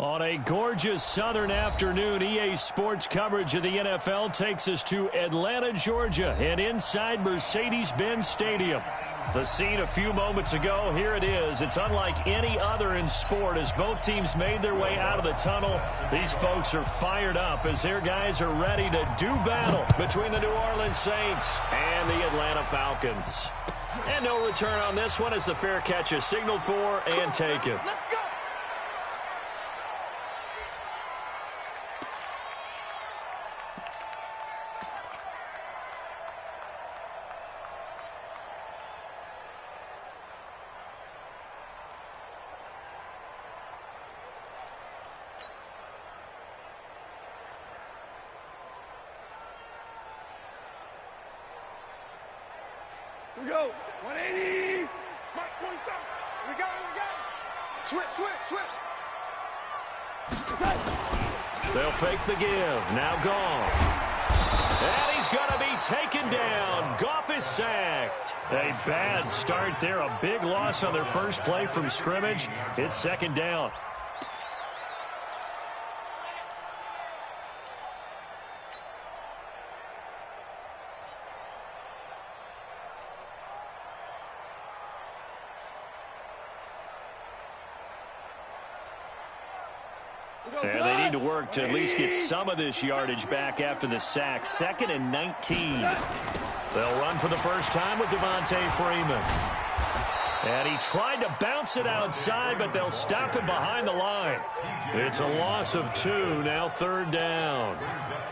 On a gorgeous southern afternoon, EA Sports coverage of the NFL takes us to Atlanta, Georgia, and inside Mercedes-Benz Stadium. The scene a few moments ago, here it is. It's unlike any other in sport as both teams made their way out of the tunnel. These folks are fired up as their guys are ready to do battle between the New Orleans Saints and the Atlanta Falcons. And no return on this one as the fair catch is signaled for and taken. We go. 180. Mark 27. We got it. Switch. They'll fake the give. Now gone. And he's going to be taken down. Goff is sacked. A bad start there. A big loss on their first play from scrimmage. It's second down. And they need to work to at least get some of this yardage back after the sack. 2nd and 19. They'll run for the first time with Devontae Freeman. And he tried to bounce it outside, but they'll stop him behind the line. It's a loss of 2, now 3rd down.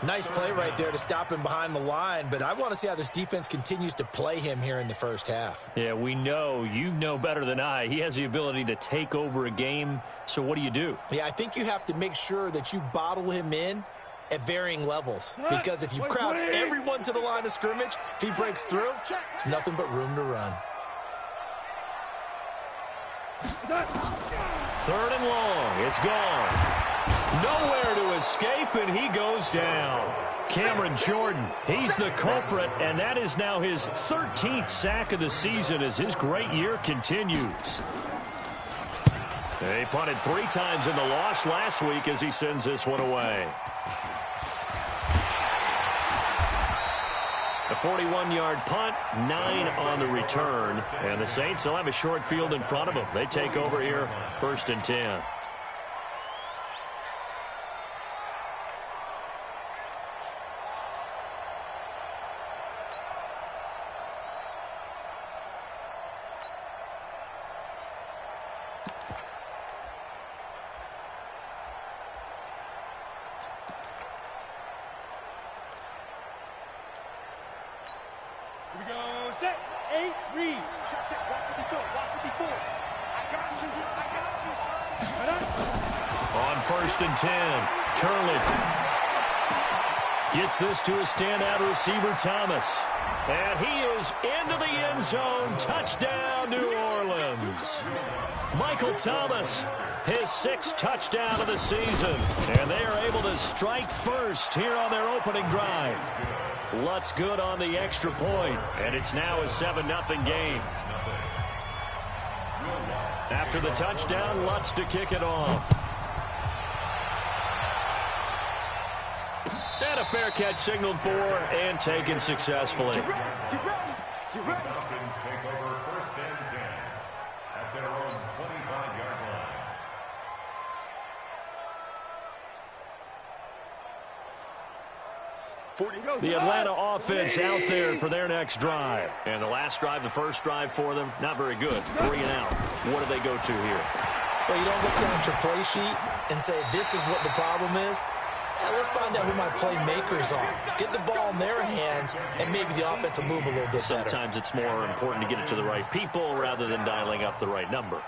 Nice play right there to stop him behind the line, but I want to see how this defense continues to play him here in the first half. Yeah, we know. You know better than I. He has the ability to take over a game, so what do? Yeah, I think you have to make sure that you bottle him in at varying levels, because if you crowd everyone to the line of scrimmage, if he breaks through, it's nothing but room to run. 3rd and long. It's gone. Nowhere to escape, and he goes down. Cameron Jordan, he's the culprit, and that is now his 13th sack of the season as his great year continues. He punted 3 times in the loss last week as he sends this one away. A 41-yard punt, 9 on the return. And the Saints, they'll have a short field in front of them. They take over here, 1st and 10. We go. Set. 8. Read. Check. Walk with the foot. I got you. On 1st and 10, Curley gets this to a standout receiver, Thomas. And he is into the end zone. Touchdown, New Orleans. Michael Thomas, his 6th touchdown of the season. And they are able to strike first here on their opening drive. Lutz good on the extra point, and it's now a 7-0 game. After the touchdown, Lutz to kick it off. And a fair catch signaled for and taken successfully. Get ready. Falcons take over 1st and 10 at their own 25-yard line. The Atlanta offense out there for their next drive. And the last drive, the first drive for them, not very good. 3 and out. What do they go to here? Well, you don't look down at your play sheet and say, this is what the problem is. Let's find out who my playmakers are. Get the ball in their hands, and maybe the offense will move a little bit better. Sometimes it's more important to get it to the right people rather than dialing up the right number.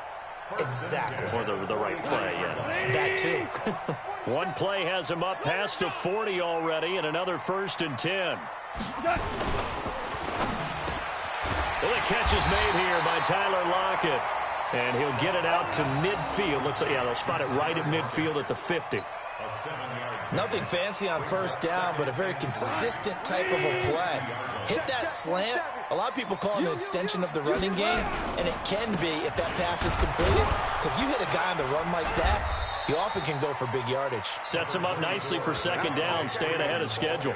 Exactly. Or the right play, yeah. That too. One play has him up past the 40 already, and another 1st and 10. Well, the catch is made here by Tyler Lockett. And he'll get it out to midfield. They'll spot it right at midfield at the 50. Nothing fancy on 1st down, but a very consistent type of a play. Hit that slant. A lot of people call it an extension of the running game, and it can be if that pass is completed, because you hit a guy on the run like that, he often can go for big yardage. Sets him up nicely for second down, staying ahead of schedule.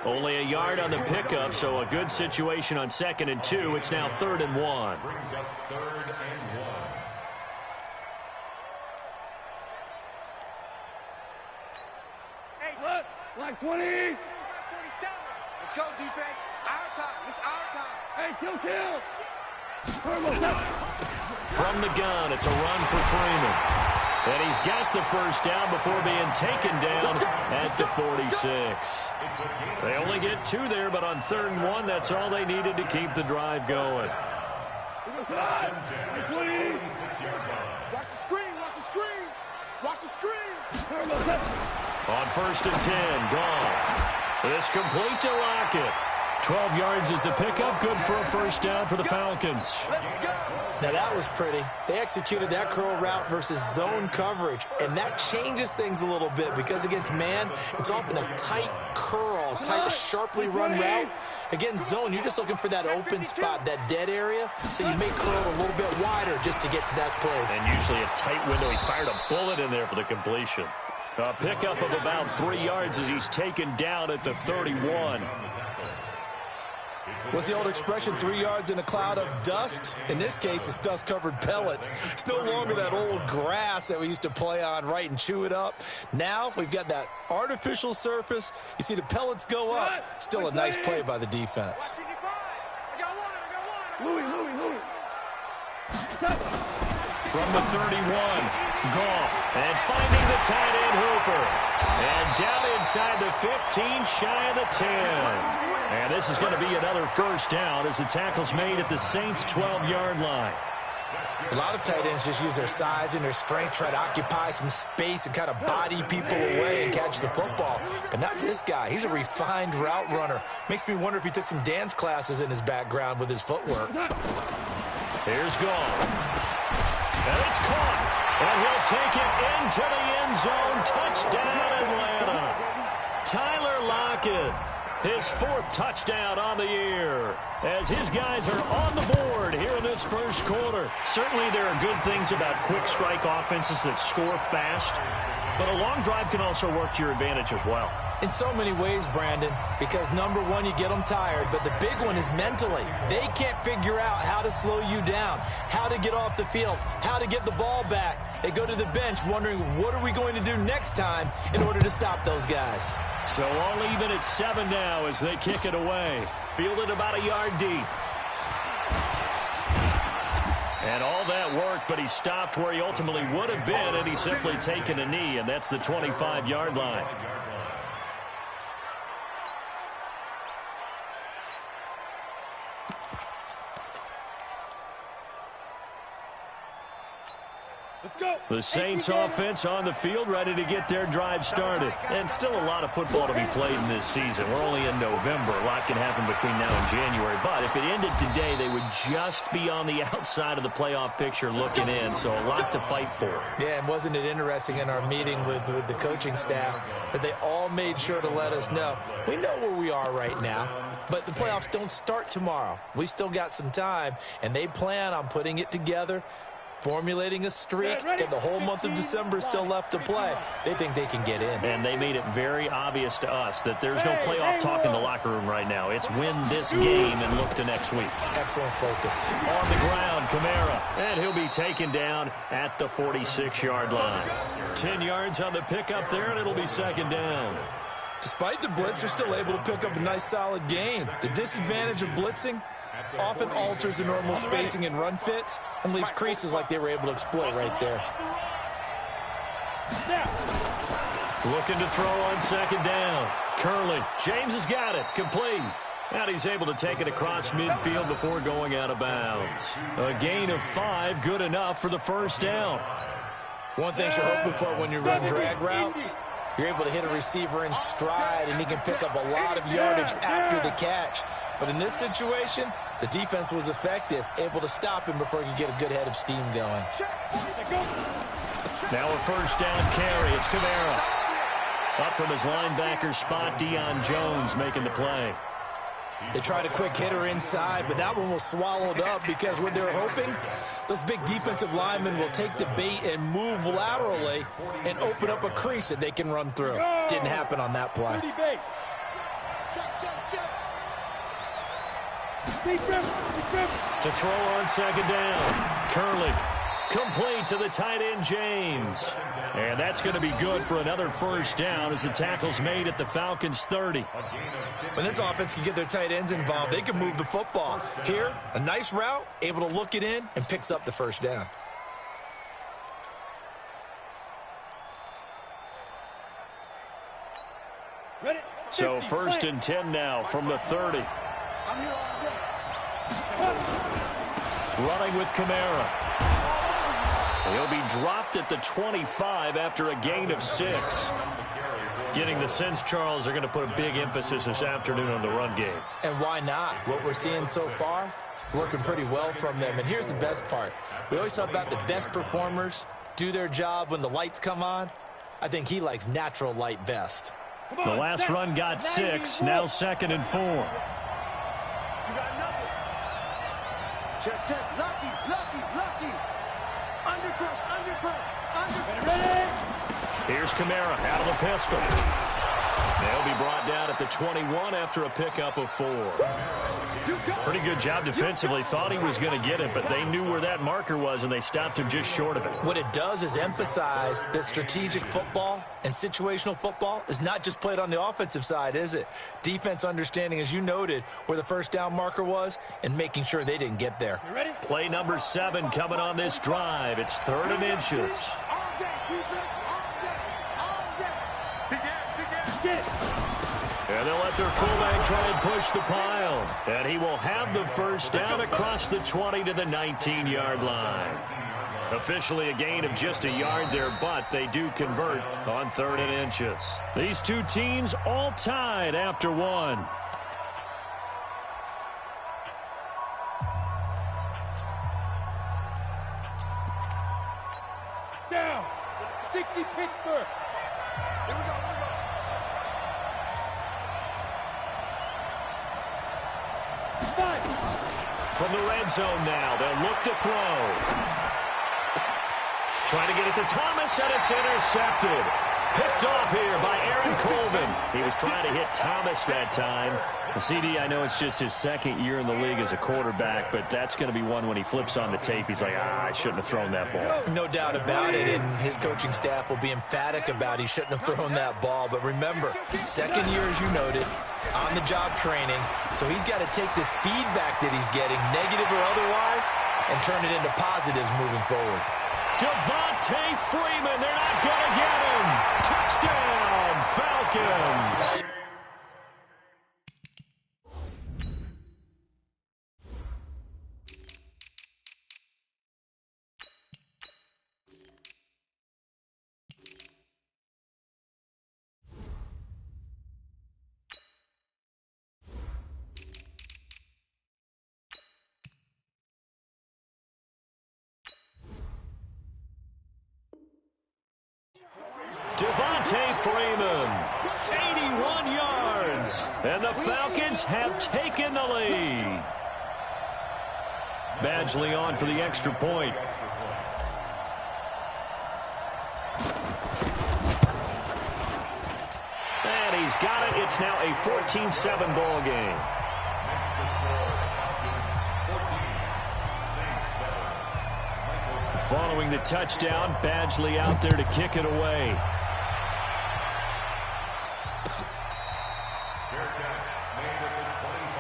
Only a yard on the pickup, so a good situation on 2nd and 2. It's now 3rd and 1. Brings up 3rd and 1. Hey, look, like 20. 47. Let's go, defense. Our time. It's our time. Hey, kill. From the gun, it's a run for Freeman. And he's got the first down before being taken down at the 46. They only get 2 there, but on 3rd and 1, that's all they needed to keep the drive going. Watch the screen. Watch the screen. On 1st and 10, Goff. This complete to Lockett. 12 yards is the pickup. Good for a first down for the Falcons. Now, that was pretty. They executed that curl route versus zone coverage, and that changes things a little bit because against man, it's often a tight curl, tight, sharply run route. Against zone, you're just looking for that open spot, that dead area, so you may curl a little bit wider just to get to that place. And usually a tight window. He fired a bullet in there for the completion. A pickup of about 3 yards as he's taken down at the 31. What's the old expression, 3 yards in a cloud of dust? In this case, it's dust-covered pellets. It's no longer that old grass that we used to play on, right, and chew it up. Now we've got that artificial surface. You see the pellets go up. Still a nice play by the defense. Louis. From the 31, Goff, and finding the tight end Hooper. And down inside the 15, shy of the 10. And this is going to be another first down as the tackle's made at the Saints' 12-yard line. A lot of tight ends just use their size and their strength, try to occupy some space and kind of body people away and catch the football. But not this guy. He's a refined route runner. Makes me wonder if he took some dance classes in his background with his footwork. Here's Goff. And it's caught. And he'll take it into the end zone. Touchdown, Atlanta. Tyler Lockett. His 4th touchdown on the year as his guys are on the board here in this first quarter. Certainly there are good things about quick strike offenses that score fast, but a long drive can also work to your advantage as well. In so many ways, Brandon, because number one, you get them tired, but the big one is mentally. They can't figure out how to slow you down, how to get off the field, how to get the ball back. They go to the bench wondering, what are we going to do next time in order to stop those guys? So all even at 7 now as they kick it away. Fielded about a yard deep. And all that worked, but he stopped where he ultimately would have been, and he's simply taken a knee, and that's the 25-yard line. The Saints offense on the field, ready to get their drive started. And still a lot of football to be played in this season. We're only in November. A lot can happen between now and January. But if it ended today, they would just be on the outside of the playoff picture looking in. So a lot to fight for. Yeah, and wasn't it interesting in our meeting with the coaching staff that they all made sure to let us know, we know where we are right now, but the playoffs don't start tomorrow. We still got some time, and they plan on putting it together, formulating a streak, and the whole month of December still left to play. They think they can get in. And they made it very obvious to us that there's no playoff talk in the locker room right now. It's win this game and look to next week. Excellent focus. On the ground, Kamara. And he'll be taken down at the 46-yard line. 10 yards on the pickup there, and it'll be second down. Despite the blitz, they're still able to pick up a nice, solid gain. The disadvantage of blitzing often alters the normal spacing and run fits and leaves creases like they were able to exploit right there. Looking to throw on second down. Curley. James has got it. Complete. And he's able to take it across midfield before going out of bounds. A gain of 5, good enough for the first down. One thing you're hoping for when you run drag routes, you're able to hit a receiver in stride and he can pick up a lot of yardage after the catch. But in this situation, the defense was effective, able to stop him before he could get a good head of steam going. Now a first down carry. It's Kamara. Up from his linebacker spot, Deion Jones making the play. They tried a quick hitter inside, but that one was swallowed up because what they're hoping, those big defensive linemen will take the bait and move laterally and open up a crease that they can run through. Didn't happen on that play. To throw on second down. Curley. Complete to the tight end, James. And that's going to be good for another first down as the tackle's made at the Falcons' 30. When this offense can get their tight ends involved, they can move the football. Here, a nice route, able to look it in, and picks up the first down. So first and 10 now from the 30. Running with Kamara. He'll be dropped at the 25 after a gain of 6. Getting the sense, Charles, they're going to put a big emphasis this afternoon on the run game. And why not? What we're seeing so far, working pretty well from them. And here's the best part. We always talk about the best performers do their job when the lights come on. I think he likes natural light best. The last run got 6, now 2nd and 4. You got nothing. Check. Lucky. Undercut. Here's Kamara out of the pistol. They'll be brought down at the 21 after a pickup of 4. Pretty good job defensively. Thought he was going to get it, but they knew where that marker was, and they stopped him just short of it. What it does is emphasize that strategic football and situational football is not just played on the offensive side, is it? Defense understanding, as you noted, where the first down marker was and making sure they didn't get there. Play number 7 coming on this drive. It's 3rd and inches. All day, defense, all day. Begin. And they'll let their fullback try and push the pile. And he will have the first down across the 20 to the 19-yard line. Officially a gain of just a yard there, but they do convert on 3rd and inches. These two teams all tied after 1. Down. 60 Pittsburgh. Here we go. From the red zone now, they'll look to throw. Trying to get it to Thomas, and it's intercepted. Picked off here by Aaron Colvin. He was trying to hit Thomas that time. The CD, I know it's just his 2nd year in the league as a quarterback, but that's going to be one when he flips on the tape. He's like, I shouldn't have thrown that ball. No doubt about it, and his coaching staff will be emphatic about he shouldn't have thrown that ball. But remember, 2nd year, as you noted, on-the-job training, so he's got to take this feedback that he's getting, negative or otherwise, and turn it into positives moving forward. Devontae Freeman, they're not going to get him. Touchdown, Falcons. Devontae Freeman, 81 yards, and the Falcons have taken the lead. Badgley on for the extra point. And he's got it. It's now a 14-7 ball game. Following the touchdown, Badgley out there to kick it away.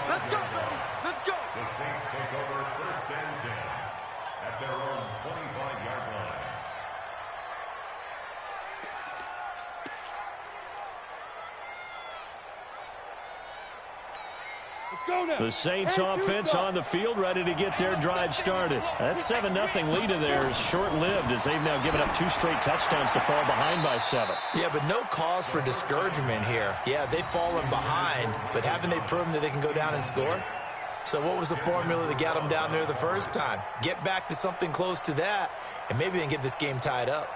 Let's go, baby. Let's go. The Saints take over 1st and 10 at their own 25-yard line. The Saints offense on the field, ready to get their drive started. That 7-0 lead of theirs is short-lived as they've now given up 2 straight touchdowns to fall behind by 7. Yeah, but no cause for discouragement here. Yeah, they've fallen behind, but haven't they proven that they can go down and score? So what was the formula that got them down there the first time? Get back to something close to that, and maybe they can get this game tied up.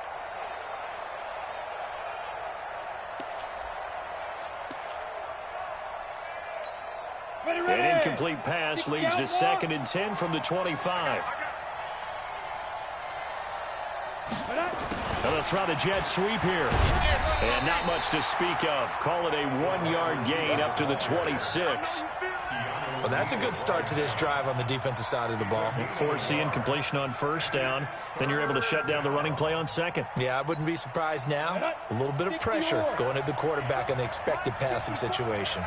An incomplete pass leads to 2nd and 10 from the 25. And they'll try the jet sweep here. And not much to speak of. Call it a 1-yard gain up to the 26. Well, that's a good start to this drive on the defensive side of the ball. Force the incompletion on 1st down. Then you're able to shut down the running play on 2nd. Yeah, I wouldn't be surprised now. A little bit of pressure going at the quarterback in the expected passing situation.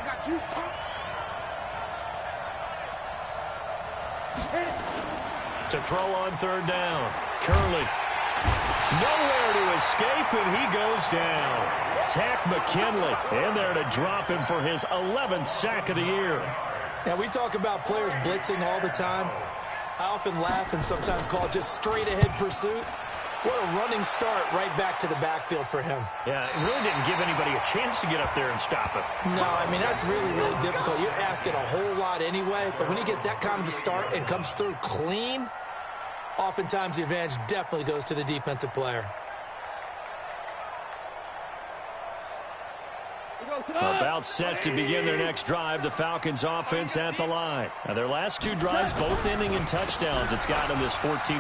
To throw on 3rd down. Curley. Nowhere to escape, and he goes down. Tack McKinley in there to drop him for his 11th sack of the year. Now, we talk about players blitzing all the time. I often laugh and sometimes call it just straight-ahead pursuit. What a running start right back to the backfield for him. Yeah, it really didn't give anybody a chance to get up there and stop him. No, I mean, that's really, really difficult. You're asking a whole lot anyway, but when he gets that kind of a start and comes through clean, oftentimes the advantage definitely goes to the defensive player. About set to begin their next drive, the Falcons offense at the line. Now, their last 2 drives, both ending in touchdowns. It's got them this 14-7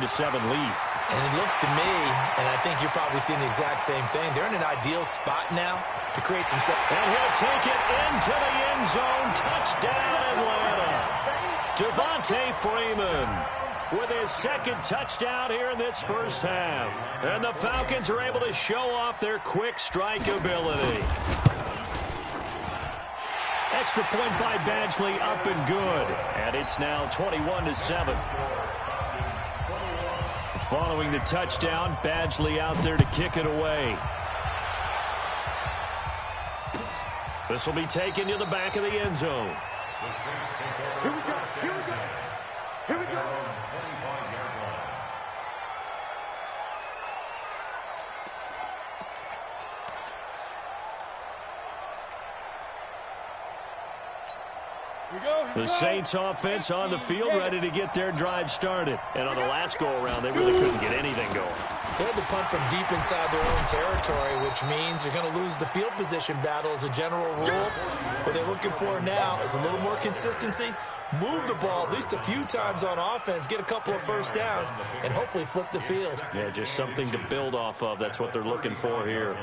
lead. And it looks to me, and I think you're probably seeing the exact same thing, they're in an ideal spot now to create some... And he'll take it into the end zone. Touchdown, Atlanta. Devontae Freeman with his 2nd touchdown here in this first half. And the Falcons are able to show off their quick strike ability. Extra point by Badgley, up and good. And it's now 21-7. Following the touchdown, Badgley out there to kick it away. This will be taken to the back of the end zone. Here we go. Here we go. Here we go. The Saints offense on the field, ready to get their drive started. And on the last go-around, they really couldn't get anything going. They had to punt from deep inside their own territory, which means you're going to lose the field position battle as a general rule. What they're looking for now is a little more consistency, move the ball at least a few times on offense, get a couple of first downs, and hopefully flip the field. Yeah, just something to build off of. That's what they're looking for here.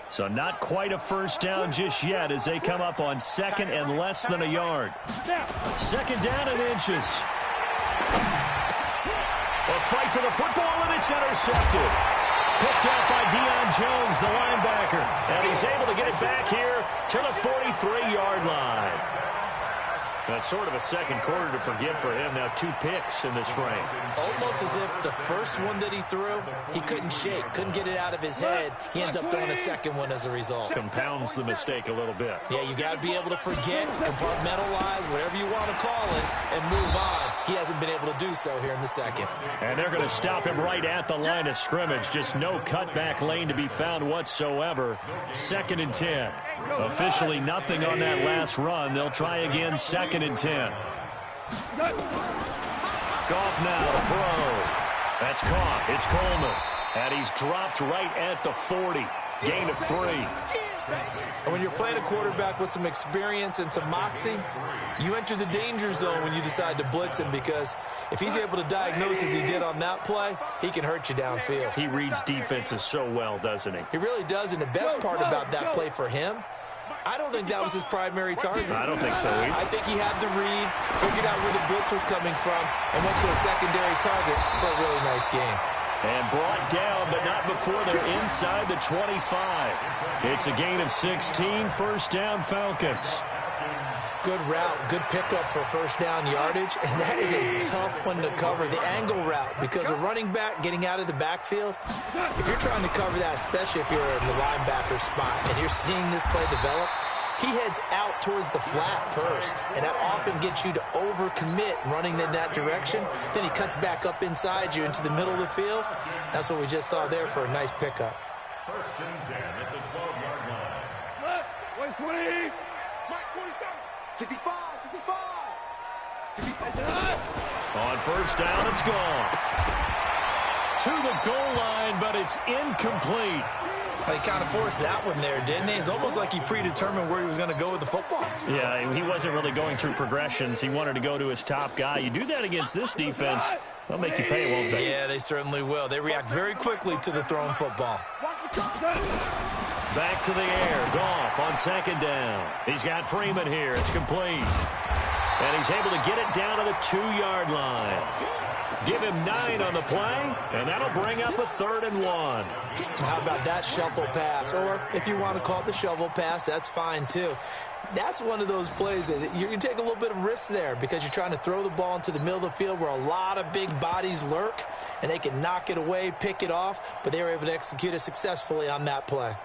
So not quite a first down just yet as they come up on 2nd and less than a yard. 2nd down and inches. A fight for the football, and it's intercepted. Picked up by Deion Jones, the linebacker. And he's able to get it back here to the 43-yard line. That's sort of a second quarter to forgive for him. Now 2 picks in this frame. Almost as if the first one that he threw, he couldn't shake, couldn't get it out of his head. He ends up throwing a second one as a result. Compounds the mistake a little bit. Yeah, you got to be able to forget, compartmentalize, whatever you want to call it, and move on. He hasn't been able to do so here in the second. And they're going to stop him right at the line of scrimmage. Just no cutback lane to be found whatsoever. 2nd and 10. Officially nothing on that last run. They'll try again 2nd and 10. Goff now to throw. That's caught. It's Coleman. And he's dropped right at the 40. Gain of 3. And when you're playing a quarterback with some experience and some moxie, you enter the danger zone when you decide to blitz him, because if he's able to diagnose as he did on that play, he can hurt you downfield. He reads defenses so well, doesn't he? He really does, and the best part about that play for him, I don't think that was his primary target. I don't think so either. I think he had the read, figured out where the blitz was coming from, and went to a secondary target for a really nice game. And brought down, but not before they're inside the 25. It's a gain of 16, first down Falcons. Good route, good pickup for first down yardage, and that is a tough one to cover, the angle route, because a running back getting out of the backfield, if you're trying to cover that, especially if you're in the linebacker spot and you're seeing this play develop, he heads out towards the flat first, and that often gets you to overcommit running in that direction. Then he cuts back up inside you into the middle of the field. That's what we just saw there for a nice pickup. 1st and 10 at the 12-yard line. 120. 65, 65. On first down, it's gone. to the goal line, but it's incomplete. He kind of forced that one there, didn't he? It's almost like he predetermined where he was going to go with the football. Yeah, he wasn't really going through progressions. He wanted to go to his top guy. You do that against this defense, they'll make you pay, won't they? Yeah, they certainly will. They react very quickly to the thrown football. Back to the air. Goff on second down. He's got Freeman here. It's complete. And he's able to get it down to the 2-yard line. Give him 9 on the play, and that'll bring up a 3rd and 1. How about that shuffle pass? Or if you want to call it the shovel pass, that's fine too. That's one of those plays that you can take a little bit of risk there because you're trying to throw the ball into the middle of the field where a lot of big bodies lurk, and they can knock it away, pick it off, but they were able to execute it successfully on that play.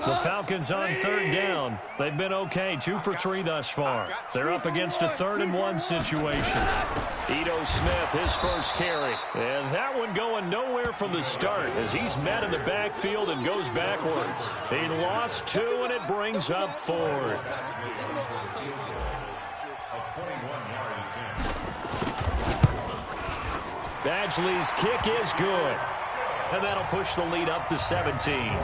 The Falcons on 3rd down. They've been okay, 2 for 3 thus far. They're up against a 3rd and 1 situation. Ito Smith, his first carry. And that one going nowhere from the start as he's met in the backfield and goes backwards. He lost 2, and it brings up 4th. Badgley's kick is good. And that'll push the lead up to 17.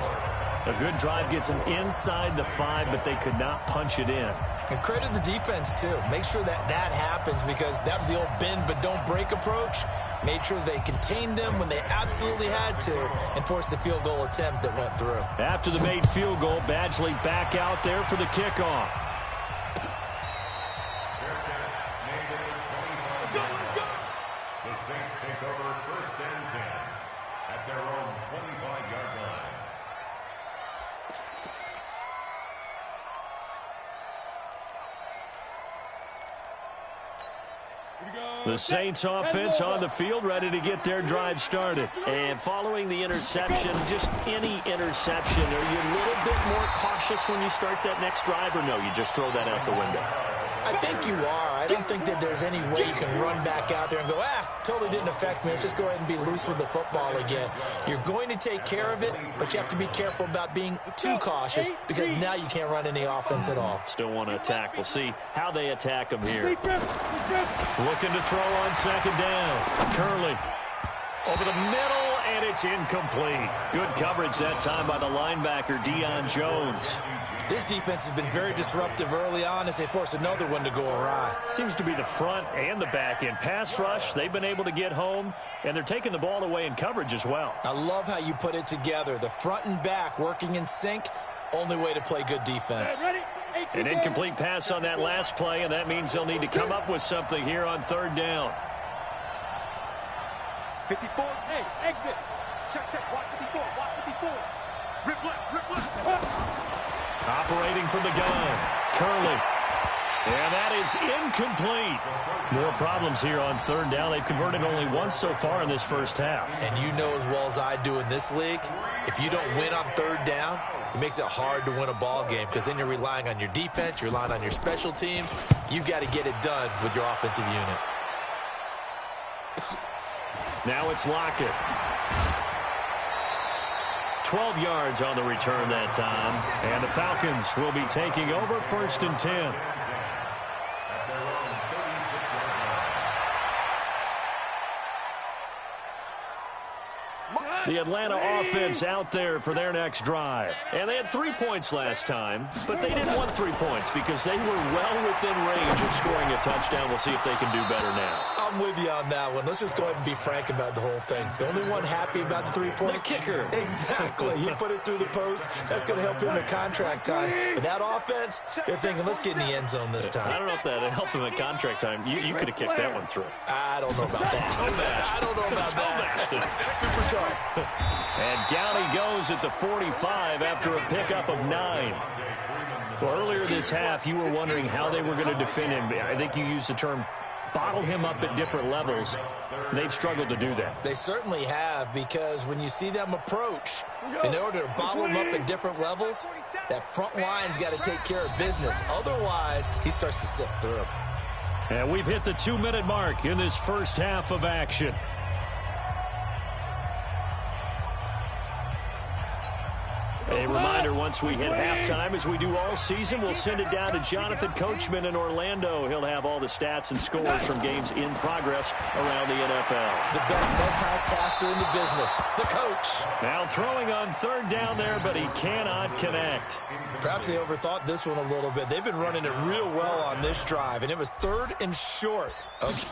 A good drive gets them inside the 5, but they could not punch it in. And credit the defense, too. Make sure that happens because that was the old bend but don't break approach. Made sure they contained them when they absolutely had to and forced the field goal attempt that went through. After the made field goal, Badgley back out there for the kickoff. The Saints take over 1st and 10 at their own 25-yard line. The Saints offense on the field, ready to get their drive started. And following the interception, just any interception, are you a little bit more cautious when you start that next drive, or no, you just throw that out the window? I think you are. I don't think that there's any way you can run back out there and go, totally didn't affect me. Let's just go ahead and be loose with the football again. You're going to take care of it, but you have to be careful about being too cautious because now you can't run any offense at all. Still want to attack. We'll see how they attack them here. Looking to throw on second down. Curley over the middle, and it's incomplete. Good coverage that time by the linebacker, Deion Jones. This defense has been very disruptive early on as they force another one to go awry. Seems to be the front and the back end. Pass rush, they've been able to get home, and they're taking the ball away in coverage as well. I love how you put it together. The front and back working in sync, only way to play good defense. An incomplete pass on that last play, and that means they'll need to come up with something here on 3rd down. 54, hey, exit. Check, watch 54, watch 54. Rip left. Operating from the gun, Curley. And that is incomplete. More problems here on 3rd down. They've converted only once so far in this first half. And you know as well as I do in this league, if you don't win on 3rd down, it makes it hard to win a ball game because then you're relying on your defense, you're relying on your special teams. You've got to get it done with your offensive unit. Now it's Lockett. 12 yards on the return that time. And the Falcons will be taking over 1st and 10. The Atlanta offense out there for their next drive. And they had 3 points last time, but they didn't want 3 points because they were well within range of scoring a touchdown. We'll see if they can do better now. I'm with you on that one. Let's just go ahead and be frank about the whole thing. The only one happy about the 3-point? The kicker. Exactly. He put it through the post. That's going to help him at contract time. But that offense, they're thinking, let's get in the end zone this time. I don't know if that helped him at contract time. You could have kicked that one through. I don't know about that. I don't know about that. Super tough. And down he goes at the 45 after a pickup of 9. Well, earlier this half, you were wondering how they were going to defend him. I think you used the term bottle him up at different levels. They've struggled to do that. They certainly have, because when you see them approach, in order to bottle him up at different levels, that front line's got to take care of business. Otherwise, he starts to sift through. And we've hit the 2-minute mark in this first half of action. A reminder, once we hit halftime, as we do all season, we'll send it down to Jonathan Coachman in Orlando. He'll have all the stats and scores from games in progress around the NFL. The best multitasker in the business, the coach. Now throwing on third down there, but he cannot connect. Perhaps they overthought this one a little bit. They've been running it real well on this drive, and it was 3rd and short. Okay.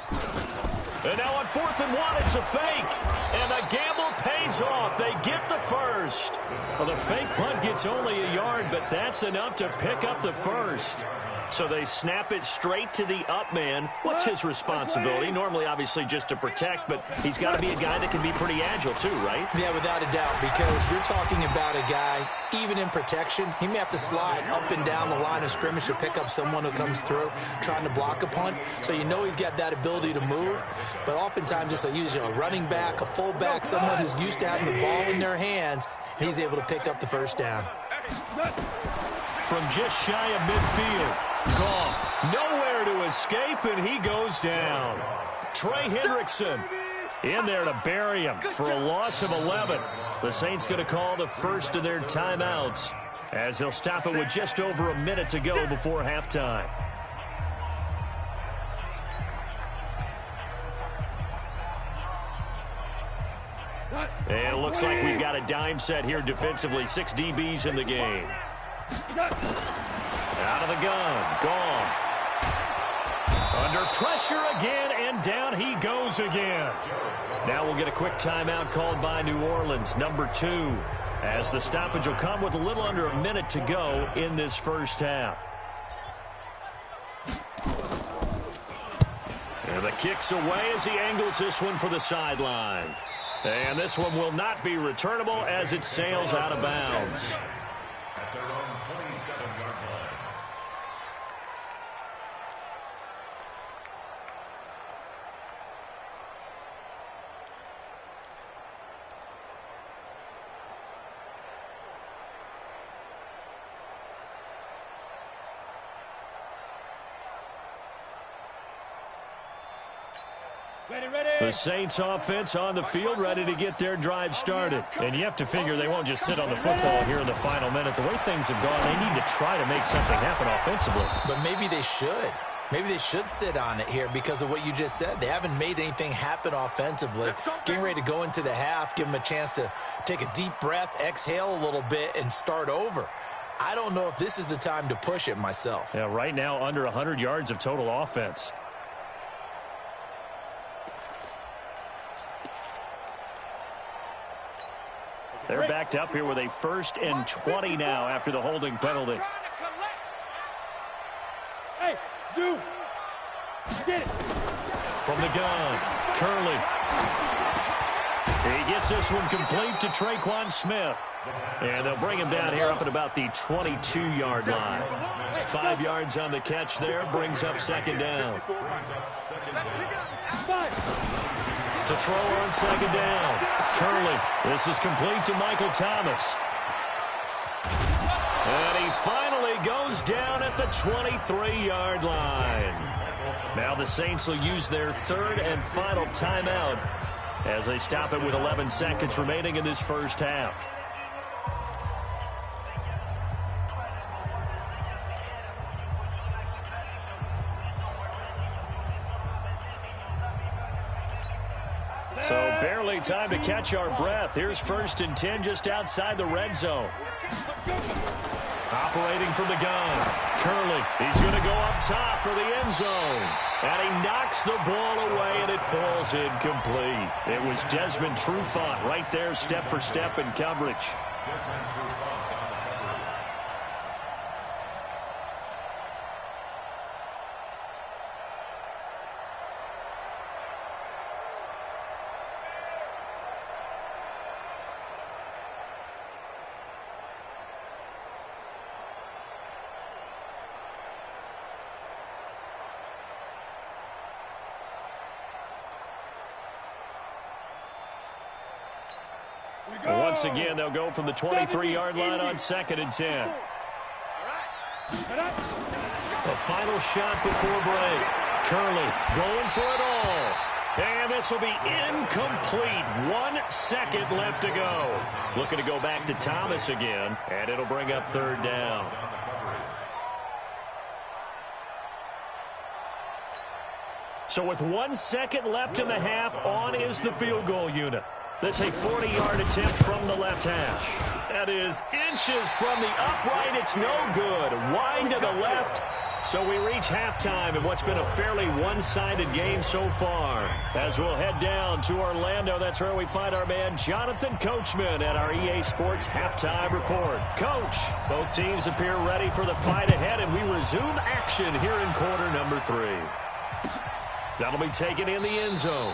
And now on 4th and 1, it's a fake. And the gamble pays off. They get the first. Well, the fake punt gets only a yard, but that's enough to pick up the first. So they snap it straight to the up man. What's his responsibility? Normally, obviously, just to protect, but he's got to be a guy that can be pretty agile too, right? Yeah, without a doubt, because you're talking about a guy, even in protection, he may have to slide up and down the line of scrimmage to pick up someone who comes through trying to block a punt. So you know he's got that ability to move, but oftentimes it's usually a running back, a fullback, someone who's used to having the ball in their hands, and he's able to pick up the first down. From just shy of midfield, Goff nowhere to escape, and he goes down. Trey Hendrickson in there to bury him for a loss of 11. The Saints going to call the first of their timeouts as they'll stop it with just over a minute to go before halftime. And it looks like we've got a dime set here defensively. 6 DBs in the game. Out of the gun. Gone. Under pressure again, and down he goes again. Now we'll get a quick timeout called by New Orleans, number 2, as the stoppage will come with a little under a minute to go in this first half. And the kick's away as he angles this one for the sideline. And this one will not be returnable as it sails out of bounds. At their own 27-yard line. The Saints offense on the field, ready to get their drive started. And you have to figure they won't just sit on the football here in the final minute. The way things have gone, they need to try to make something happen offensively. But maybe they should. Maybe they should sit on it here because of what you just said. They haven't made anything happen offensively. Getting ready to go into the half, give them a chance to take a deep breath, exhale a little bit, and start over. I don't know if this is the time to push it myself. Yeah, right now under 100 yards of total offense. They're backed up here with a 1st and 20 now after the holding penalty. Hey, Zoo! Get it! From the gun, Curley. He gets this one complete to Traquan Smith. And they'll bring him down here up at about the 22-yard line. 5 yards on the catch there, brings up 2nd down. To throw on 2nd down. Curley. This is complete to Michael Thomas. And he finally goes down at the 23-yard line. Now the Saints will use their 3rd and final timeout as they stop it with 11 seconds remaining in this first half. So barely time to catch our breath. Here's 1st and 10 just outside the red zone. Operating from the gun. Curley, he's going to go up top for the end zone. And he knocks the ball away, and it falls incomplete. It was Desmond Trufant right there, step for step in coverage. Once again, they'll go from the 23-yard line on 2nd and 10. The final shot before break. Curley going for it all. And this will be incomplete. 1 second left to go. Looking to go back to Thomas again, and it'll bring up third down. So with 1 second left in the half, on is the field goal unit. That's a 40-yard attempt from the left hash. That is inches from the upright. It's no good. Wide to the left. So we reach halftime in what's been a fairly one-sided game so far. As we'll head down to Orlando, that's where we find our man Jonathan Coachman at our EA Sports Halftime Report. Coach, both teams appear ready for the fight ahead, and we resume action here in quarter number 3. That'll be taken in the end zone.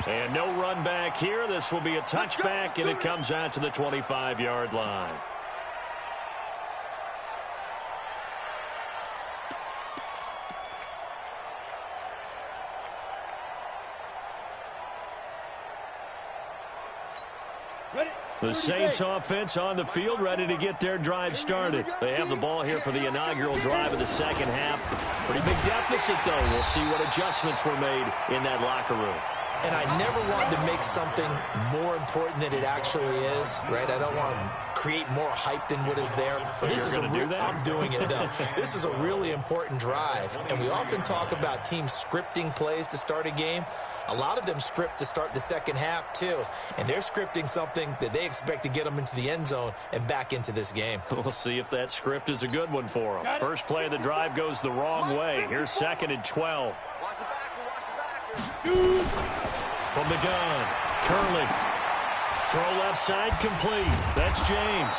And no run back here. This will be a touchback, and it comes out to the 25-yard line. The Saints offense on the field, ready to get their drive started. They have the ball here for the inaugural drive of the second half. Pretty big deficit, though. We'll see what adjustments were made in that locker room. And I never wanted to make something more important than it actually is, right? I don't want to create more hype than what is there. But this is I'm doing it, though. This is a really important drive. And we often talk about teams scripting plays to start a game. A lot of them script to start the second half, too. And they're scripting something that they expect to get them into the end zone and back into this game. We'll see if that script is a good one for them. First play of the drive goes the wrong way. Here's 2nd and 12. From the gun, Curley. Throw left side, complete. That's James.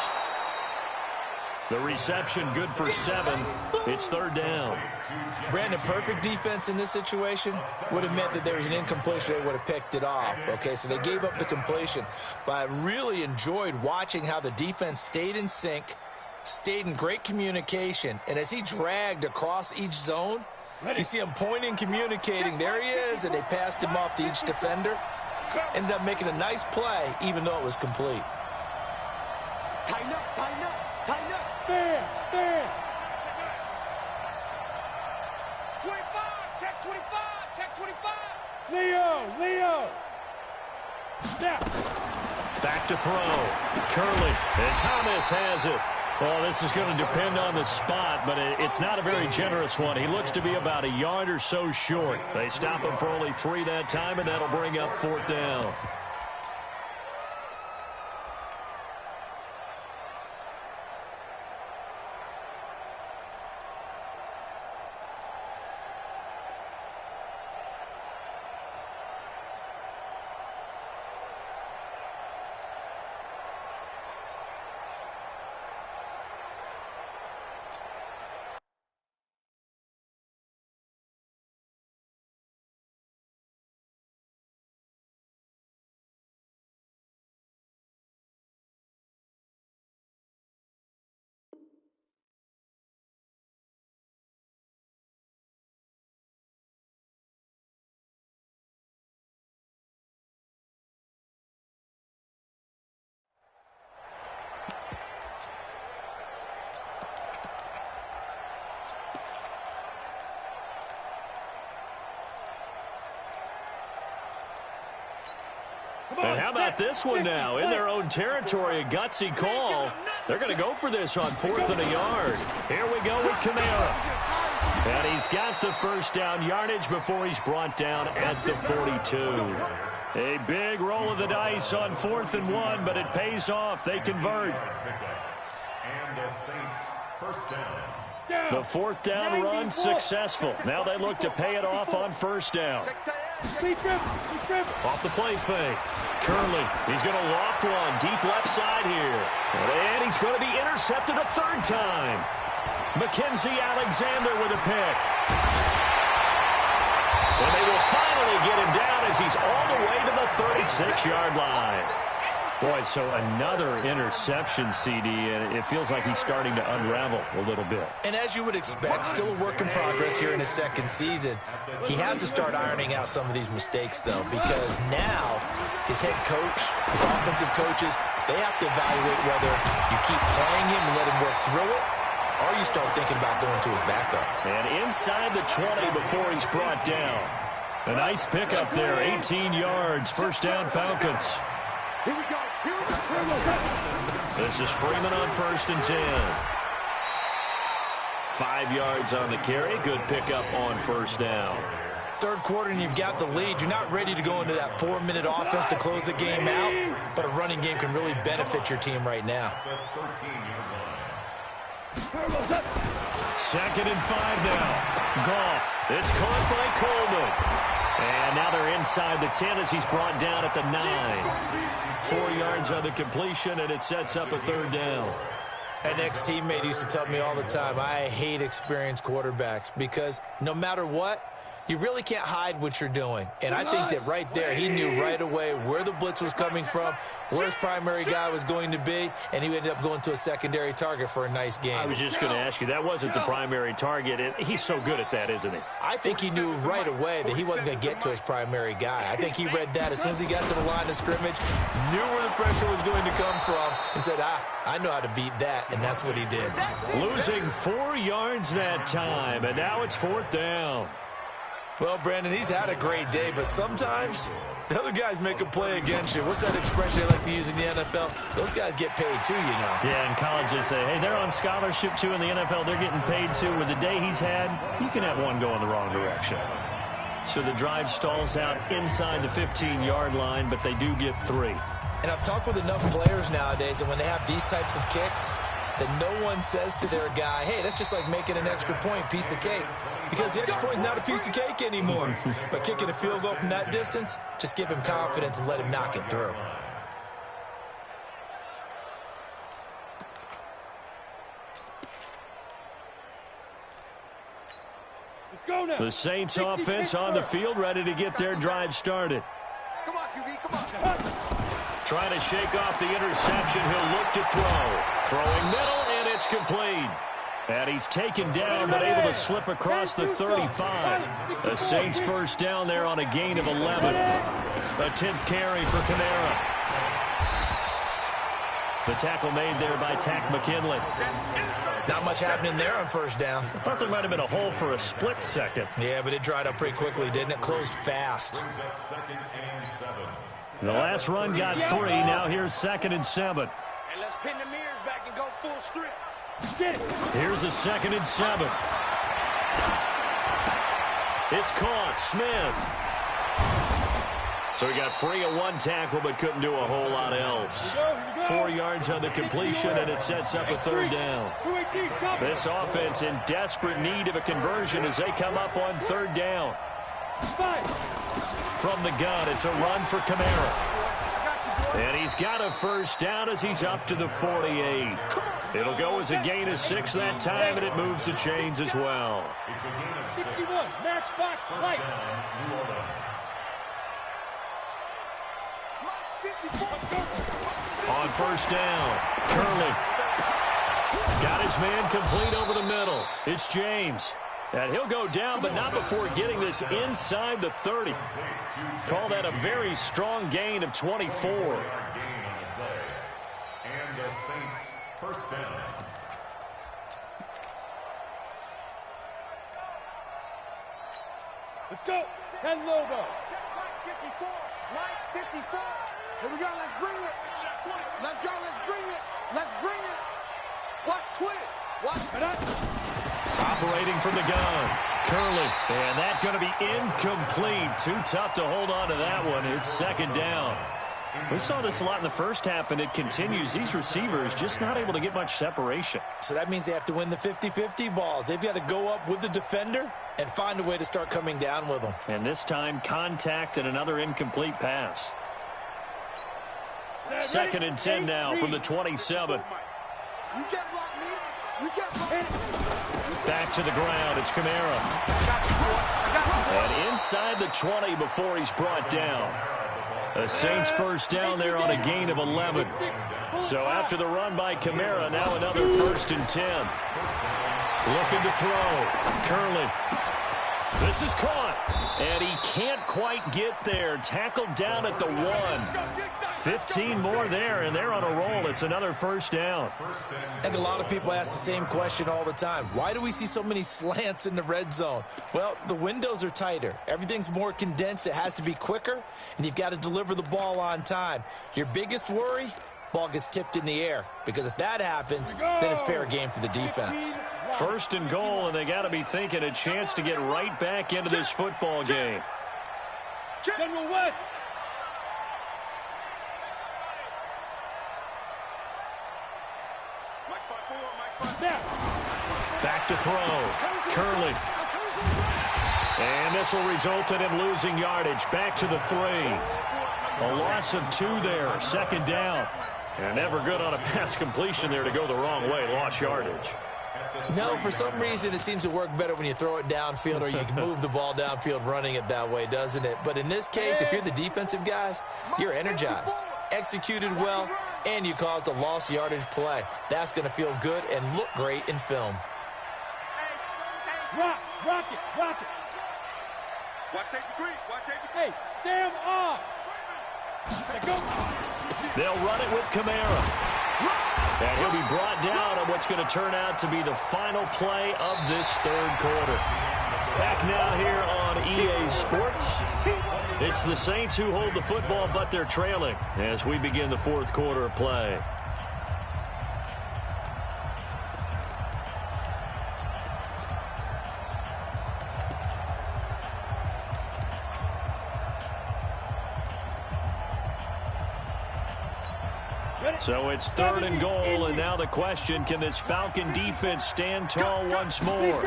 The reception good for 7. It's third down. Brandon, perfect defense in this situation would have meant that there was an incompletion. They would have picked it off. Okay, so they gave up the completion. But I really enjoyed watching how the defense stayed in sync, stayed in great communication, and as he dragged across each zone, you see him pointing, communicating. There he is, and they passed him off to each defender. Ended up making a nice play, even though it was complete. Tighten up, tighten up, tighten up. Fair, fair. 25, check 25, check 25. Leo. Snap. Back to throw. Curley. And Thomas has it. Well, this is going to depend on the spot, but it's not a very generous one. He looks to be about a yard or so short. They stop him for only 3 that time, and that'll bring up 4th down. And how about this one now? In their own territory, a gutsy call. They're going to go for this on 4th and a yard. Here we go with Kamara. And he's got the first down yardage before he's brought down at the 42. A big roll of the dice on 4th and 1, but it pays off. They convert. And the Saints first down. The 4th down run successful. Now they look to pay it off on 1st down. Off the play fake. Curley, he's going to loft one deep left side here. And he's going to be intercepted a 3rd time. Mackenzie Alexander with a pick. And they will finally get him down as he's all the way to the 36-yard line. Boy, so another interception, CD, and it feels like he's starting to unravel a little bit. And as you would expect, still a work in progress here in his 2nd season. He has to start ironing out some of these mistakes, though, because now his head coach, his offensive coaches, they have to evaluate whether you keep playing him and let him work through it, or you start thinking about going to his backup. And inside the 20 before he's brought down. A nice pickup there, 18 yards, first down Falcons. Here we go. Here we go. This is Freeman on 1st and 10. 5 yards on the carry. Good pickup on first down. Third quarter and you've got the lead. You're not ready to go into that 4-minute offense to close the game out, but a running game can really benefit your team right now. 2nd and 5 now. Goff. It's caught by Coleman. And now they're inside the 10 as he's brought down at the 9. 4 yards on the completion, and it sets up a 3rd down. An ex-teammate used to tell me all the time, I hate experienced quarterbacks because no matter what, you really can't hide what you're doing. And I think that right there, he knew right away where the blitz was coming from, where his primary guy was going to be, and he ended up going to a secondary target for a nice game. I was just going to ask you, that wasn't the primary target, and he's so good at that, isn't he? I think he knew right away that he wasn't going to get to his primary guy. I think he read that as soon as he got to the line of scrimmage, knew where the pressure was going to come from, and said, I know how to beat that, and that's what he did. Losing 4 yards that time, and now it's 4th down. Well, Brandon, he's had a great day, but sometimes the other guys make a play against you. What's that expression they like to use in the NFL? Those guys get paid too, you know. Yeah, in college they say, hey, they're on scholarship too. In the NFL, they're getting paid too. With the day he's had, you can have one go in the wrong direction. So the drive stalls out inside the 15-yard line, but they do get 3. And I've talked with enough players nowadays, and when they have these types of kicks, that no one says to their guy, hey, that's just like making an extra point, piece of cake. Because the extra point is not a piece of cake anymore. But kicking a field goal from that distance, just give him confidence and let him knock it through. Let's go now. The Saints offense on the field, ready to get their drive started. Come on, QB, come on. Trying to shake off the interception. He'll look to throw. Throwing middle, and it's complete. And he's taken down, but able to slip across the 35. The Saints first down there on a gain of 11. A 10th carry for Kamara. The tackle made there by Tack McKinley. Not much happening there on first down. I thought there might have been a hole for a split second. Yeah, but it dried up pretty quickly, didn't it? Closed fast. The last run got 3. Now here's 2nd and 7. And let's pin the mirrors back and go full strip. Get it. Here's a 2nd and 7. It's caught. Smith. So he got free of one tackle, but couldn't do a whole lot else. 4 yards on the completion, and it sets up a 3rd down. This offense in desperate need of a conversion as they come up on 3rd down. From the gun, it's a run for Kamara. And he's got a first down as he's up to the 48. It'll go as a gain of 6 that time, and it moves the chains as well. 61, matchbox, light. On first down, Curley. Got his man complete over the middle. It's James. And he'll go down, but not before getting this inside the 30. Call that a very strong gain of 24. And the Saints first down. Let's go. 10 Lobo. Light 54. Light 54. Here we go. Let's bring it. Let's go. Let's bring it. Let's bring it. Watch twist. Watch. Operating from the gun. Curley. And that's going to be incomplete. Too tough to hold on to that one. It's 2nd down. We saw this a lot in the first half, and it continues. These receivers just not able to get much separation. So that means they have to win the 50-50 balls. They've got to go up with the defender and find a way to start coming down with them. And this time, contact and another incomplete pass. 2nd and 10 now from the 27. You get blocked, me. You get blocked. Back to the ground. It's Kamara. And inside the 20 before he's brought down. The Saints first down there on a gain of 11. So after the run by Kamara, now another 1st and 10. Looking to throw. Curley. This is caught. And he can't quite get there. Tackled down at the 1. 15 more there, and they're on a roll. It's another first down. I think a lot of people ask the same question all the time. Why do we see so many slants in the red zone? Well, the windows are tighter. Everything's more condensed. It has to be quicker, and you've got to deliver the ball on time. Your biggest worry? Ball gets tipped in the air, because if that happens, then it's fair game for the defense. First and goal, and they got to be thinking a chance to get right back into this football game. General West. Back to throw. Curley. And this will result in him losing yardage. Back to the 3. A loss of 2 there. Second down. And never good on a pass completion there to go the wrong way. Lost yardage. No, for some reason it seems to work better when you throw it downfield or you can move the ball downfield running it that way, doesn't it? But in this case, if you're the defensive guys, you're energized, executed well, and you caused a lost yardage play. That's going to feel good and look great in film. Rock it. Watch safety 3. Watch safety 3. Hey, Sam off. Go. They'll run it with Kamara. And he'll be brought down on what's going to turn out to be the final play of this third quarter. Back now here on EA Sports. It's the Saints who hold the football, but they're trailing as we begin the fourth quarter of play. So it's third and goal, and now the question, can this Falcon defense stand tall once more?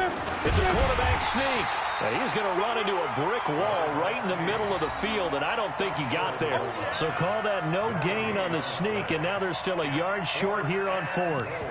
It's a quarterback sneak. And he's going to run into a brick wall right in the middle of the field, and I don't think he got there. So call that no gain on the sneak, and now they're still a yard short here on fourth.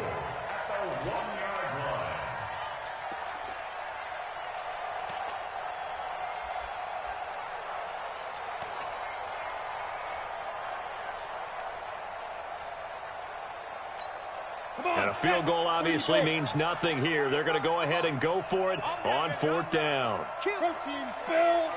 And a field goal obviously means nothing here. They're going to go ahead and go for it on fourth down. Protein spill.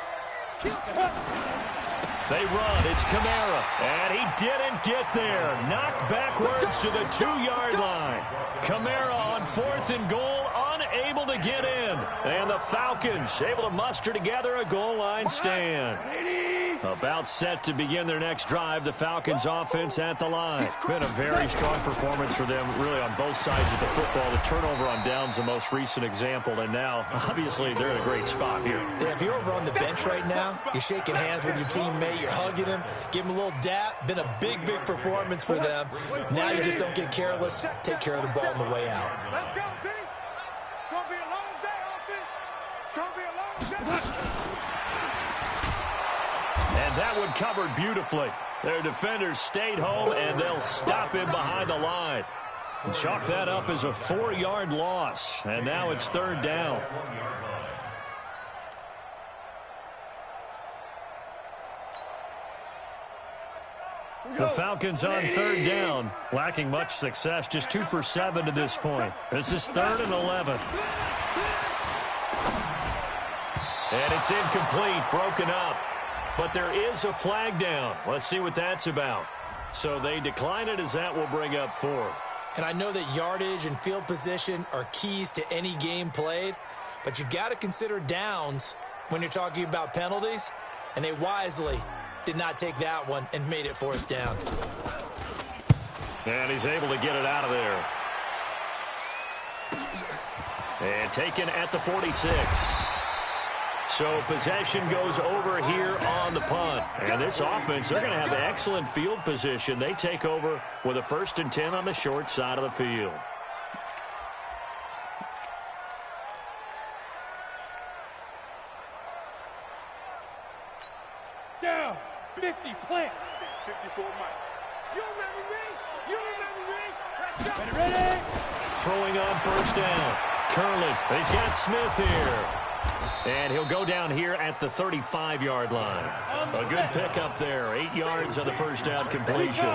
They run. It's Kamara. And he didn't get there. Knocked backwards to the 2-yard line. Kamara on fourth and goal, unable to get in. And the Falcons able to muster together a goal line stand. About set to begin their next drive, the Falcons offense at the line. Been a very strong performance for them, really, on both sides of the football. The turnover on downs, the most recent example, and now, obviously, they're in a great spot here. Yeah, if you're over on the bench right now, you're shaking hands with your teammate, you're hugging him, give him a little dap. Been a big, big performance for them. Now you just don't get careless. Take care of the ball on the way out. Let's go, team. It's going to be a long day, offense. It's going to be a long day. And that one covered beautifully. Their defenders stayed home, and they'll stop him behind the line. And chalk that up as a 4-yard loss. And now it's third down. The Falcons on third down, lacking much success, just 2 for 7 to this point. This is 3rd and 11. And it's incomplete, broken up. But there is a flag down. Let's see what that's about. So they decline it, as that will bring up fourth. And I know that yardage and field position are keys to any game played, but you've got to consider downs when you're talking about penalties, and they wisely did not take that one and made it fourth down. And he's able to get it out of there. And taken at the 46. So possession goes over here on the punt. And this offense, they're going to have excellent field position. They take over with a 1st and 10 on the short side of the field. Down. 50 plant. 54 Mike. You remember me? You remember me? Let's go. Ready? Throwing on first down. Curley. He's got Smith here. And he'll go down here at the 35-yard line. A good pickup there. 8 yards on the first down completion.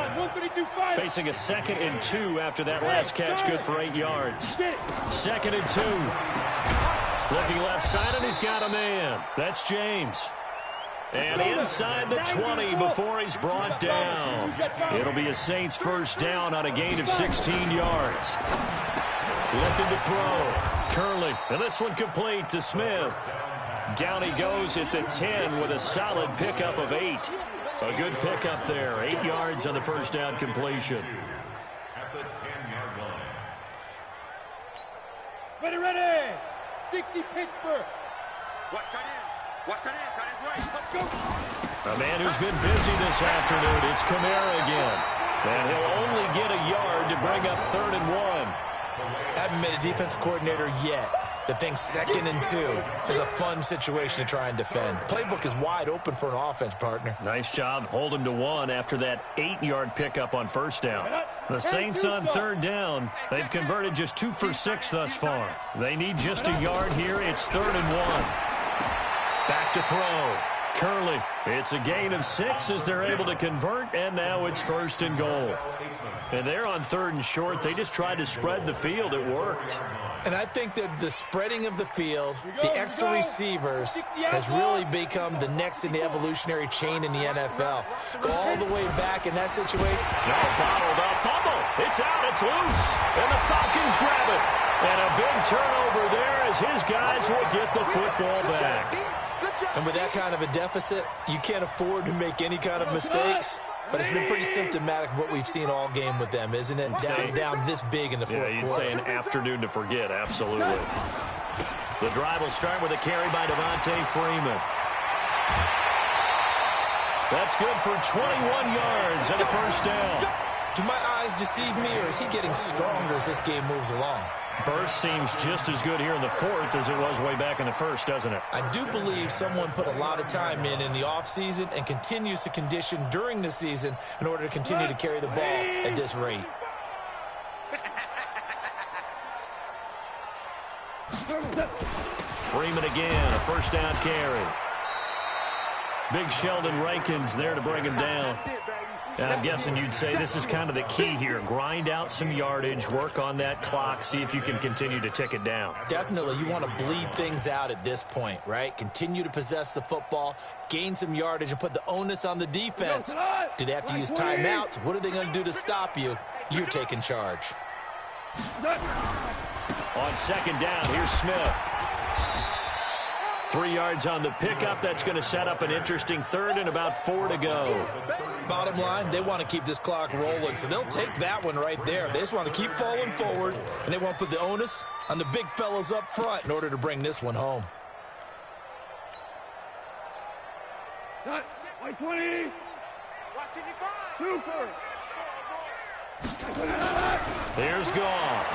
Facing a 2nd and 2 after that last catch. Good for 8 yards. 2nd and 2. Looking left side, and he's got a man. That's James. And inside the 20 before he's brought down. It'll be a Saints first down on a gain of 16 yards. Looking to throw. Curley. And this one complete to Smith. Down he goes at the 10 with a solid pickup of 8. A good pickup there. 8 yards on the first down completion. At the 10-yard line. Ready. 60 Pittsburgh. Watch tight end. Watch tight end. Tight end's right. Let's go. A man who's been busy this afternoon. It's Kamara again. And he'll only get a yard to bring up 3rd and 1. Haven't made a defense coordinator yet. The thing's 2nd and 2 is a fun situation to try and defend. Playbook is wide open for an offense, partner. Nice job. Hold him to 1 after that 8-yard pickup on first down. The Saints on 3rd down. They've converted just 2 for 6 thus far. They need just a yard here. It's 3rd and 1. Back to throw. Curley. It's a gain of 6 as they're able to convert, and now it's 1st and goal. And they're on 3rd and short. They just tried to spread the field. It worked. And I think that the spreading of the field, the extra receivers, has really become the next in the evolutionary chain in the NFL. Go all the way back in that situation. No, bottled up. Fumble. It's out. It's loose. And the Falcons grab it. And a big turnover there as his guys will get the football back. And with that kind of a deficit, you can't afford to make any kind of mistakes. But it's been pretty symptomatic of what we've seen all game with them, isn't it? Down this big in the fourth quarter. Yeah, you'd say an afternoon to forget, absolutely. The drive will start with a carry by Devontae Freeman. That's good for 21 yards and a first down. Do my eyes deceive me, or is he getting stronger as this game moves along? Burst seems just as good here in the fourth as it was way back in the first, doesn't it? I do believe someone put a lot of time in the offseason and continues to condition during the season in order to continue to carry the ball at this rate. Freeman again, a first down carry. Big Sheldon Rankins there to bring him down. I'm guessing you'd say this is kind of the key here. Grind out some yardage, work on that clock, see if you can continue to tick it down. Definitely. You want to bleed things out at this point, right? Continue to possess the football, gain some yardage, and put the onus on the defense. Do they have to use timeouts? What are they going to do to stop you? You're taking charge. On second down, here's Smith. 3 yards on the pickup. That's going to set up an interesting third and about 4 to go. Bottom line, they want to keep this clock rolling, so they'll take that one right there. They just want to keep falling forward, and they want to put the onus on the big fellas up front in order to bring this one home. Cut. White 20. Super. Here's Goff.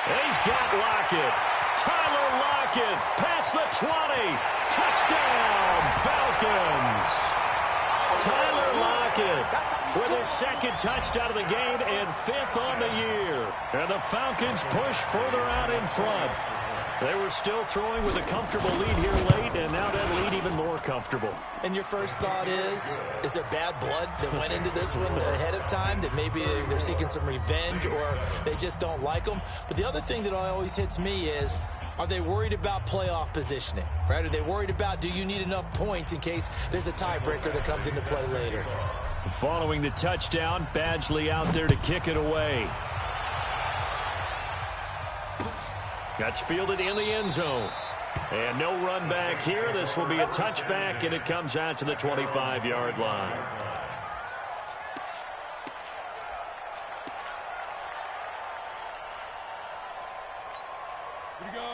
He's got Lockett. Tyler Lockett past the 20. Touchdown, Falcons. Tyler Lockett with his second touchdown of the game and 5th on the year. And the Falcons push further out in front. They were still throwing with a comfortable lead here late, and now that lead even more comfortable. And your first thought is there bad blood that went into this one ahead of time, that maybe they're seeking some revenge or they just don't like them? But the other thing that always hits me is, are they worried about playoff positioning, right? Are they worried about, do you need enough points in case there's a tiebreaker that comes into play later? Following the touchdown, Badgley out there to kick it away. That's fielded in the end zone. And no run back here. This will be a touchback, and it comes out to the 25-yard line.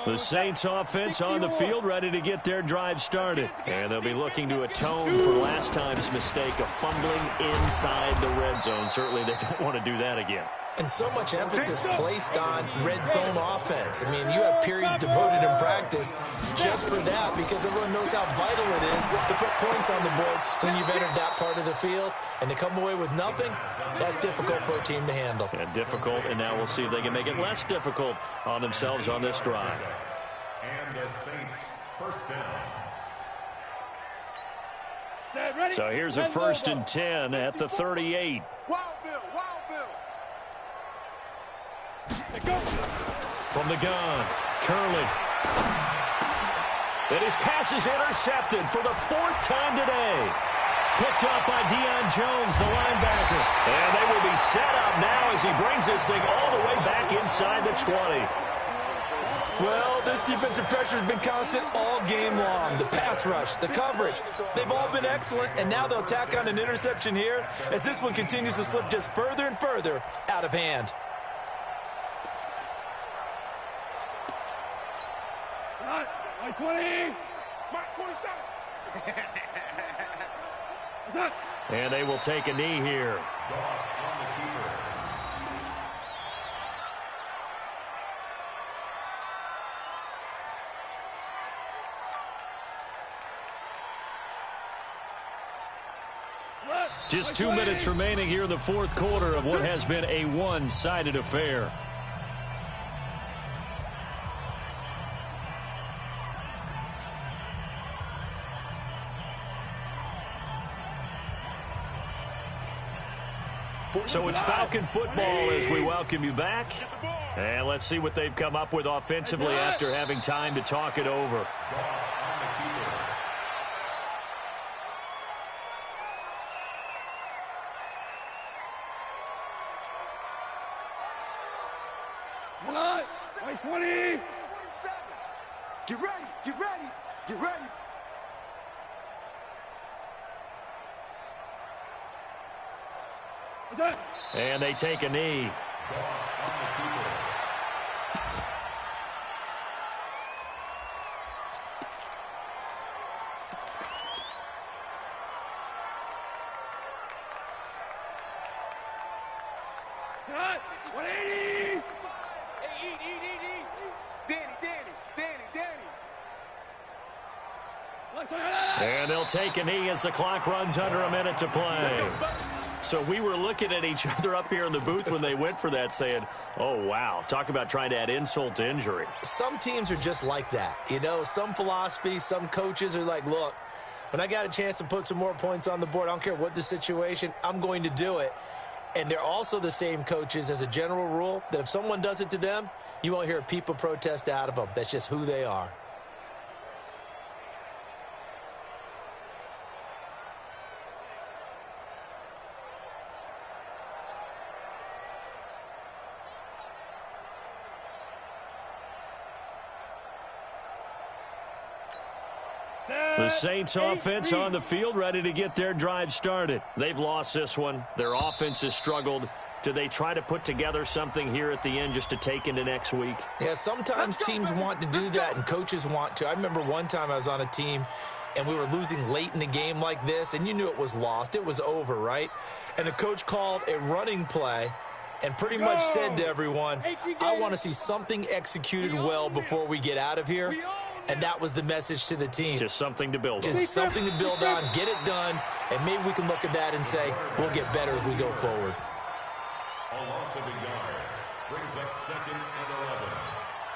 The Saints offense on the field, ready to get their drive started. And they'll be looking to atone for last time's mistake of fumbling inside the red zone. Certainly they don't want to do that again. And so much emphasis placed on red zone offense. I mean, you have periods devoted in practice just for that, because everyone knows how vital it is to put points on the board when you've entered that part of the field. And to come away with nothing, that's difficult for a team to handle. And difficult, and now we'll see if they can make it less difficult on themselves on this drive. And the Saints first down. So here's a 1st and 10 at the 38. Wild Bill, Wild Bill. From the gun, curling. And his pass is intercepted for the 4th time today. Picked up by Deion Jones, the linebacker. And they will be set up now as he brings this thing all the way back inside the 20. Well, this defensive pressure has been constant all game long. The pass rush, the coverage, they've all been excellent, and now they'll tack on an interception here as this one continues to slip just further and further out of hand. Mike 20. Mike 27. And they will take a knee here. Just 2 minutes remaining here in the 4th quarter of what has been a one-sided affair. So it's Falcon football as we welcome you back. And let's see what they've come up with offensively after having time to talk it over. Mike 20. Get ready, get ready, get ready. And they take a knee. Cut. 180. Hey, eat. Danny. And they'll take a knee as the clock runs under a minute to play. So we were looking at each other up here in the booth when they went for that saying, oh, wow, talk about trying to add insult to injury. Some teams are just like that. You know, some philosophies, some coaches are like, look, when I got a chance to put some more points on the board, I don't care what the situation, I'm going to do it. And they're also the same coaches as a general rule that if someone does it to them, you won't hear people protest out of them. That's just who they are. The Saints offense on the field, ready to get their drive started. They've lost this one. Their offense has struggled. Do they try to put together something here at the end just to take into next week? Yeah, sometimes teams want to do that and coaches want to. I remember one time I was on a team and we were losing late in the game like this, and you knew it was lost. It was over, right? And the coach called a running play and pretty much said to everyone, I want to see something executed well before we get out of here. And that was the message to the team. Just something to build on. Just something to build on, get it done, and maybe we can look at that and say, we'll get better as we go forward. A loss of a yard brings up 2nd and 11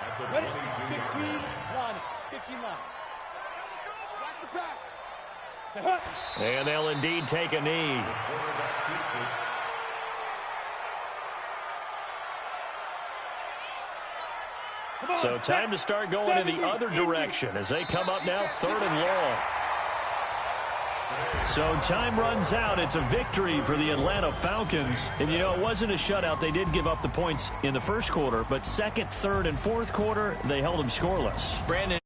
at the 22-yard line. 15 line. Watch the pass. And they'll indeed take a knee. The quarterback keeps it. So time to start going in the other direction as they come up now 3rd and long. So time runs out. It's a victory for the Atlanta Falcons. And, you know, it wasn't a shutout. They did give up the points in the first quarter, but 2nd, 3rd, and 4th quarter, they held them scoreless. Brandon,